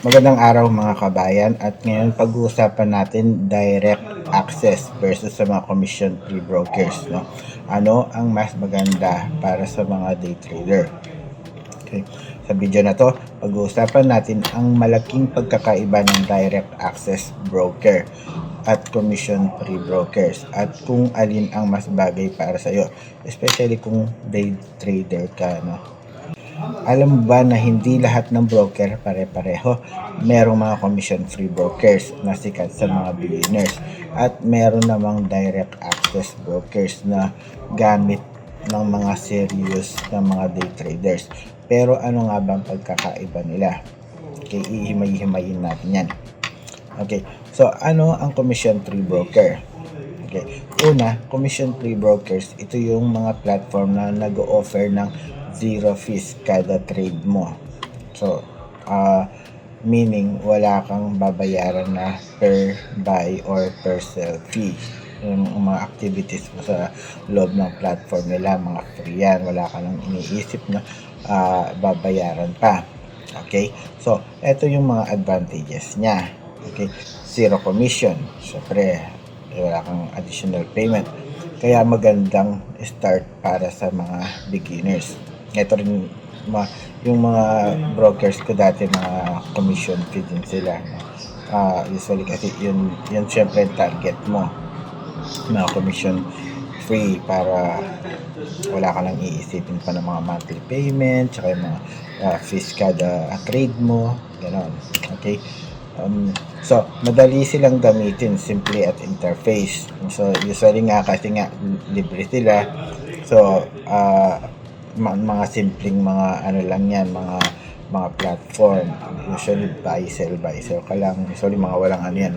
Magandang araw mga kabayan, at ngayon pag-uusapan natin direct access versus sa mga commission free brokers, no? Ano ang mas maganda para sa mga day trader? Okay. Sa video na to, pag-uusapan natin ang malaking pagkakaiba ng direct access broker at commission free brokers at kung alin ang mas bagay para sa iyo, especially kung day trader ka, no? Alam mo ba na hindi lahat ng broker pare-pareho? Merong mga commission-free brokers na sikat sa mga beginners at meron namang direct access brokers na gamit ng mga serious na mga day traders. Pero ano nga bang pagkakaiba nila? Okay, ihimay-himayin natin yan. Okay, so ano ang commission-free broker? Okay, una, commission-free brokers, ito yung mga platform na nag-o-offer ng zero fees kada trade mo. So, meaning wala kang babayaran na per buy or per sell fee. Yung mga activities mo sa loob ng platform nila, mga free yan. Wala ka nang iniisip na babayaran pa. Okay? So, ito yung mga advantages niya. Okay? Zero commission. Siyempre, wala kang additional payment. Kaya magandang start para sa mga beginners. Ito rin yung mga brokers ko dati, mga commission fee din sila. Usually kasi yun syempre target mo, mga commission free, para wala ka lang iisipin pa ng mga monthly payment, tsaka yung mga fees kada trade mo, gano'n. Okay? So, madali silang gamitin, simple at interface. So, usually nga kasi nga libre sila. So, mga simpleng mga ano lang yan, mga platform. Usually buy sell ka lang. Usually mga walang ano yan,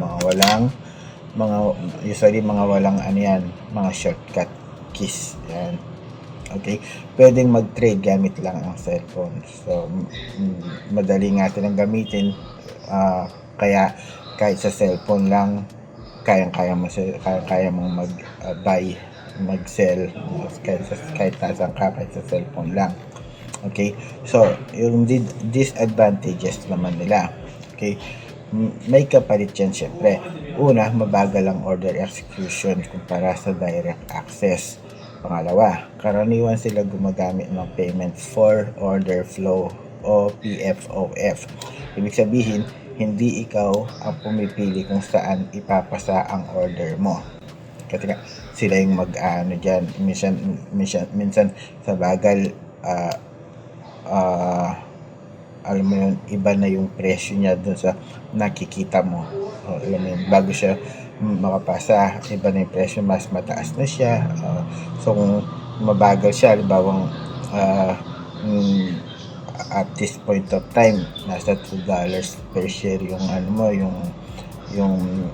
usually mga walang ano yan, mga shortcut keys yan. Okay, pwedeng mag-trade gamit lang ang cellphone. So, madali nga silang gamitin. Kaya kahit sa cellphone lang, kaya mong mag-buy, mag-sell, kahit nasaan ka, kahit sa cellphone lang. Okay, so yung disadvantages naman nila. Okay, may kapalit yan syempre. Una, mabagal ang order execution kumpara sa direct access. Pangalawa, karaniwan sila gumagamit ng payment for order flow o PFOF. Ibig sabihin, hindi ikaw ang pumipili kung saan ipapasa ang order mo. Kasi nga, sila yung mag-ano dyan. Minsan sa bagal, alam mo yun, iba na yung presyo niya dun sa nakikita mo. Alam mo yun, bago siya makapasa, iba na yung presyo, mas mataas na siya. So kung mabagal siya, halimbawa at this point of time, nasa $2 per share yung ano mo, yung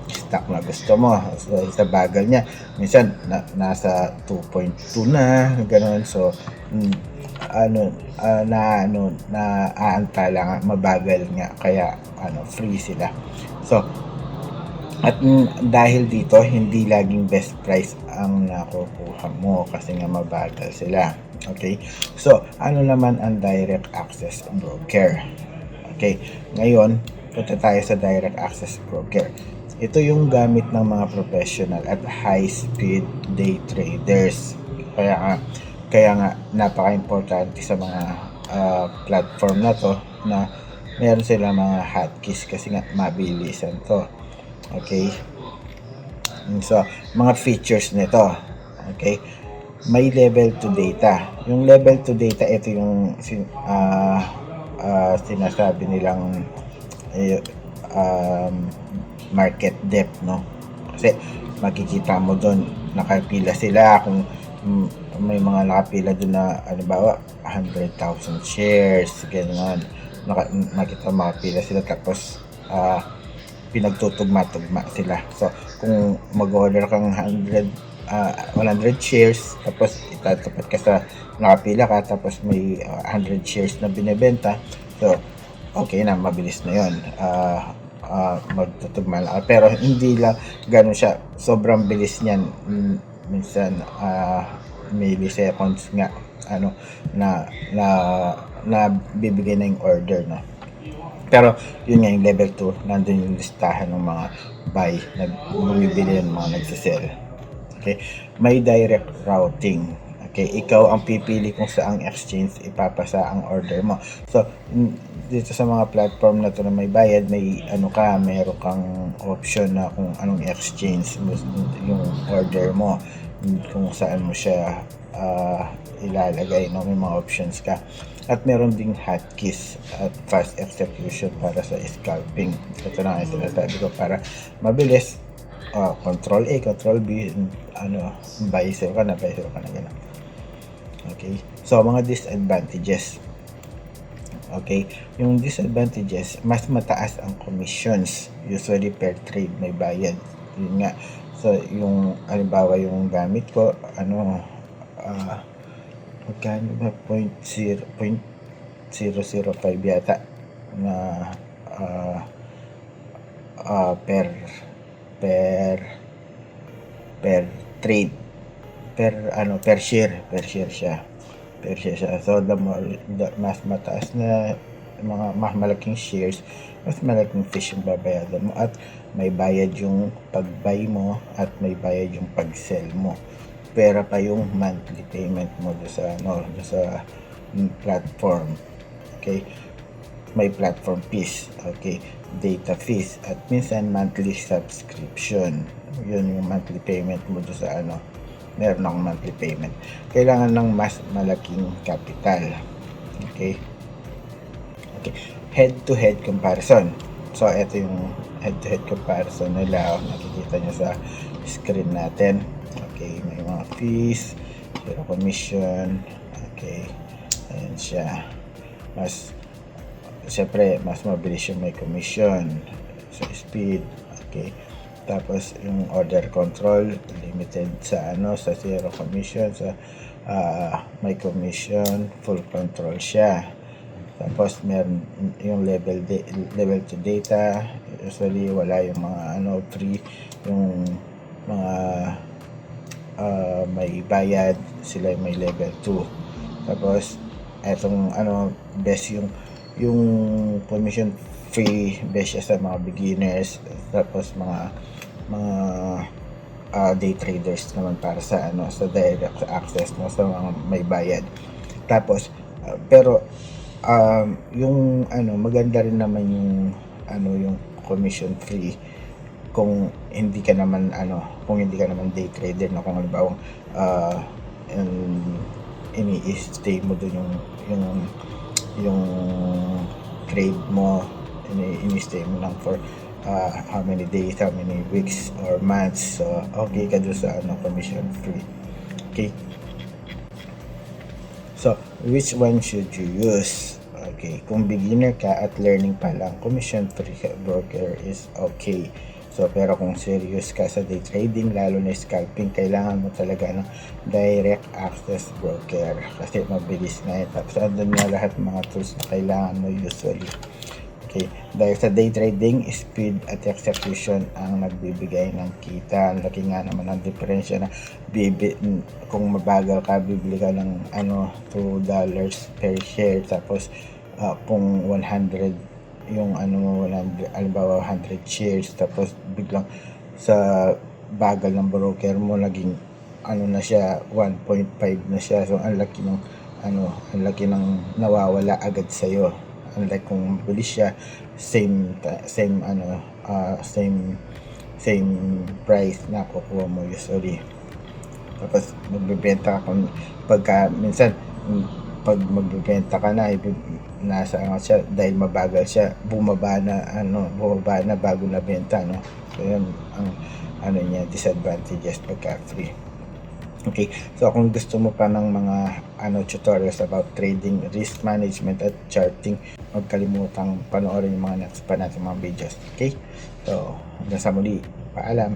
stock na gusto mo. So, sa bagal niya, minsan nasa 2.2 na, gano'n. So, naantala nga, mabagal nga, kaya free sila. So, at dahil dito, hindi laging best price ang nakukuha mo kasi nga mabagal sila. Okay? So, ano naman ang direct access broker? Okay, ngayon, punta tayo sa direct access broker. Ito yung gamit ng mga professional at high-speed day traders. Kaya nga napaka-importante sa mga platform na to na meron sila mga hotkeys kasi nga mabilisan to. Okay, so mga features nito. Okay, may level to data. Yung level to data, ito yung sinasabi nilang market depth, no? Kasi makikita mo doon, nakapila sila. Kung may mga nakapila doon na halimbawa 100,000 shares, gano'n, makita makapila sila, tapos pinagtutugma-tugma sila. So kung mag-order kang 100 shares, tapos itatapat ka sa nakapila ka, tapos may 100 shares na binebenta, so okay na, mabilis na yun. Magtutugma lang, pero hindi lang ganun siya, sobrang bilis niyan. Minsan milliseconds nga na bibigay na yung order, no? Pero yun nga, yung level 2, nandun yung listahan ng mga buy na bumibili ng mga nagsisell. Okay, may direct routing. Okay, ikaw ang pipili kung saang exchange ipapasa ang order mo. So, dito sa mga platform na to na may bayad, may meron kang option na kung anong exchange yung order mo, kung saan mo siya ilalagay, no? May mga options ka. At meron ding hotkeys at fast execution para sa scalping. Ito na ang sinasabi ko, para mabilis. Control A, Control B, buy sell ka na, gano'n. Okay, so mga disadvantages. Okay, yung disadvantages, mas mataas ang commissions, usually per trade may bayad. Yun nga, so yung halimbawa yung gamit ko, magkano ba, 0.005 yata na per trade, per share siya. So mas mataas na mga mas malaking shares, mas malaking fish yung babayaran mo, at may bayad yung pag-buy mo at may bayad yung pag-sell mo. Pera pa yung monthly payment mo sa platform. Okay, may platform fees, okay, data fees, at minsan monthly subscription. Yun yung monthly payment mo sa meron akong monthly payment. Kailangan ng mas malaking capital. Okay, head to head comparison. So ito yung head to head comparison nila, nakikita nyo sa screen natin. Okay, may mga fees, zero commission. Okay, ayan siya. Siyempre, mas mabilis yung may commission sa speed. Okay, tapos yung order control, limited sa zero commission, sa may commission, full control siya. Tapos meron yung level 2 data, usually wala yung mga free, yung mga may bayad, sila yung may level 2. Tapos etong best yung commission free, best siya sa mga beginners. Tapos mga day traders naman para sa sa direct access, sa mga may bayad. Tapos pero yung maganda rin naman yung yung commission free kung hindi ka naman day trader, na kung halimbawa ini-stay mo dun yung trade mo, ini-stay mo lang for how many days, how many weeks or months. So okay ka dun sa commission free. Okay, so which one should you use? Okay, kung beginner ka at learning pa lang, commission free broker is okay. So pero kung serious ka sa day trading, lalo na scalping, kailangan mo talaga ng direct access broker kasi mabilis na ito. Tapos andun na lahat mga tools na kailangan mo usually. Okay, dahil sa day trading, speed at execution ang nagbibigay ng kita. Ang laki nga naman ang diferensya na kung mabagal ka, bibili ka ng $2 per share, tapos kung 100 yung 100, halimbawa 100 shares, tapos biglang sa bagal ng broker mo naging na siya, 1.5 na siya. So ang laki ng nawawala agad sa iyo. Unlike kung mabilis siya, same price na kukuha mo usually. Tapos magbebenta ka minsan pag magbebenta ka na, nasa siya, dahil mabagal siya, bumaba na bago na benta, no? So yun ang niya, disadvantages pagka free. Okay, so kung gusto mo pa ng mga tutorials about trading, risk management at charting, huwag kalimutang panoorin yung mga next pa natin mga videos. Okay, so hanggang sa muli, paalam.